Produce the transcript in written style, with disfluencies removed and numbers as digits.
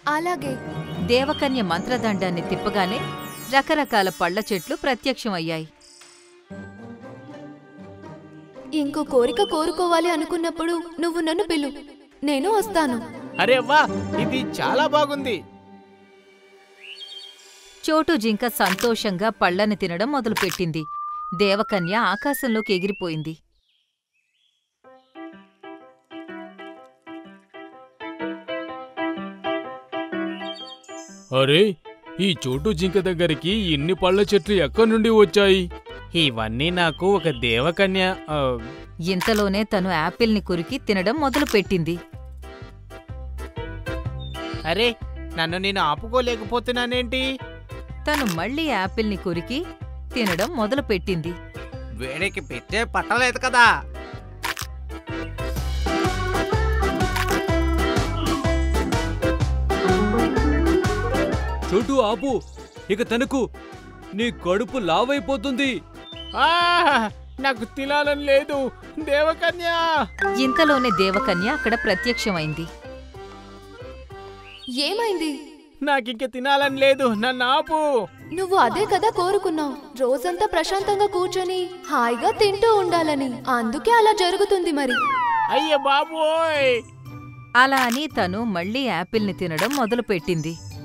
అలాగే. దేవకన్య మంత్రదండాన్ని తిప్పగానే రకరకాల పళ్ల చెట్లు ప్రత్యక్షమయ్యాయి. ఇంకో కోరిక కోరుకోవాలి అనుకున్నప్పుడు నువ్వు నన్ను పిలు, నేను వస్తాను. అరే వా, ఇది చాలా బాగుంది. చోటు జింక సంతోషంగా పళ్లని తినడం మొదలుపెట్టింది. దేవకన్య ఆకాశంలోకి ఎగిరిపోయింది. అరే, ఈ చోటు జింక దగ్గరికి ఇన్ని పళ్ళ చెట్లు ఎక్కడి నుండి వచ్చాయి? ఇవన్నీ నాకు ఒక దేవకన్య. ఇంతలోనే తను యాపిల్ని కొరికి తినడం మొదలుపెట్టింది. అరే, నన్ను నేను ఆపుకోలేకపోతున్నానేంటి? తను మళ్లీ యాపిల్ని కొరికి తినడం మొదలుపెట్టింది. వేడికి పెట్టే పట్టలేదు కదా. చోటు ఆపు, ఇక తనకు నీ కడుపు లావైపోతుంది. నాకు తినాలని లేదు దేవకన్య. ఇంతలోనే దేవకన్య అక్కడ ప్రత్యక్షమైంది. ఏమైంది? నాకింక తినాలని లేదు, నన్ను ఆపు. నువ్వు అదే కదా కోరుకున్నావు, రోజంతా ప్రశాంతంగా కూర్చొని హాయిగా తింటూ ఉండాలని. అందుకే అలా జరుగుతుంది మరి. అయ్య బాబోయ్! అలా అని తను మళ్లీ యాపిల్ని తినడం మొదలుపెట్టింది.